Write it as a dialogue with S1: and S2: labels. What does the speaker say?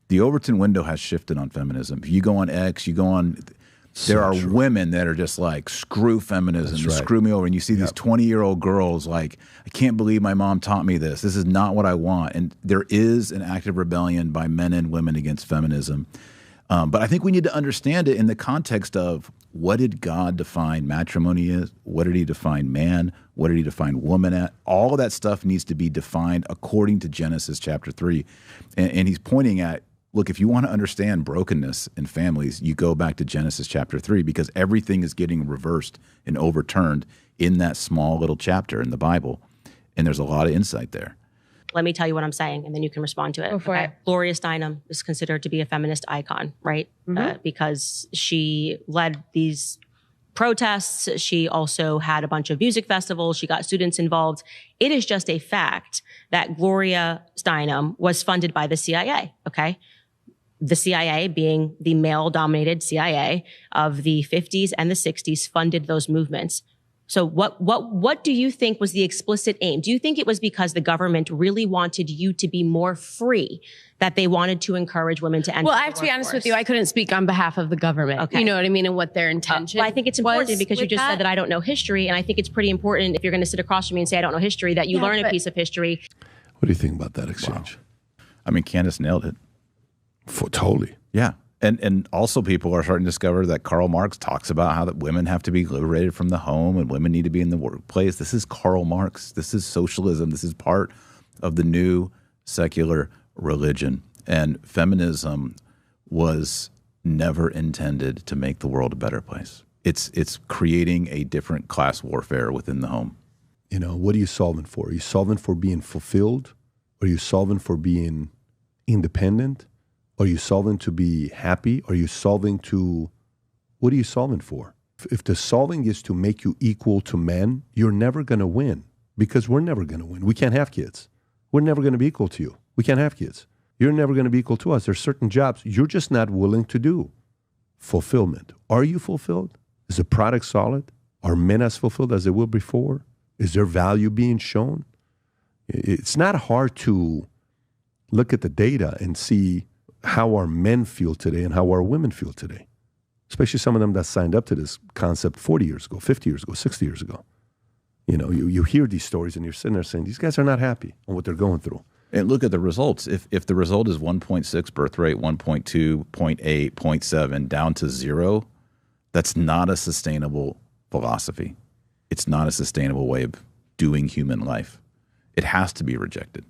S1: The Overton window has shifted on feminism. You go on X, you go on, there are women that are just like, screw feminism, just screw me over. And you see these 20-year-old girls like, I can't believe my mom taught me this. This is not what I want. And there is an active rebellion by men and women against feminism. But I think we need to understand it in the context of, what did God define matrimony as? What did he define man? What did he define woman at? All of that stuff needs to be defined according to Genesis chapter 3. And he's pointing at, look, if you want to understand brokenness in families, you go back to Genesis chapter 3, because everything is getting reversed and overturned in that small little chapter in the Bible. And there's a lot of insight there.
S2: Let me tell you what I'm saying, and then you can respond to it.
S3: Go for it.
S2: Gloria Steinem is considered to be a feminist icon, right? Because she led these protests. She also had a bunch of music festivals. She got students involved. It is just a fact that Gloria Steinem was funded by the CIA, okay? The CIA, being the male-dominated CIA of the 50s and the 60s, funded those movements. So what do you think was the explicit aim? Do you think it was because the government really wanted you to be more free, that they wanted to encourage women to enter?
S3: Well, I have to be honest with you, I couldn't speak on behalf of the government. Okay. You know what I mean? And what their intention
S2: I think it's important because you just said that I don't know history. And I think it's pretty important, if you're going to sit across from me and say I don't know history, that you learn a piece of history.
S4: What do you think about that exchange?
S1: Wow. I mean, Candace nailed it.
S4: Totally.
S1: Yeah. And also people are starting to discover that Karl Marx talks about how that women have to be liberated from the home and women need to be in the workplace. This is Karl Marx. This is socialism. This is part of the new secular religion. And feminism was never intended to make the world a better place. It's creating a different class warfare within the home.
S4: You know, what are you solving for? Are you solving for being fulfilled? Are you solving for being independent? Are you solving to be happy? Are you solving to, what are you solving for? If the solving is to make you equal to men, you're never going to win, because we're never going to win. We can't have kids. We're never going to be equal to you. We can't have kids. You're never going to be equal to us. There's certain jobs you're just not willing to do. Fulfillment. Are you fulfilled? Is the product solid? Are men as fulfilled as they were before? Is their value being shown? It's not hard to look at the data and see how our men feel today and how our women feel today, especially some of them that signed up to this concept 40 years ago, 50 years ago, 60 years ago. You know, you hear these stories and you're sitting there saying, these guys are not happy on what they're going through.
S1: And look at the results. If the result is 1.6 birth rate, 1.2, 0.8, 0.7, down to 0, that's not a sustainable philosophy. It's not a sustainable way of doing human life. It has to be rejected.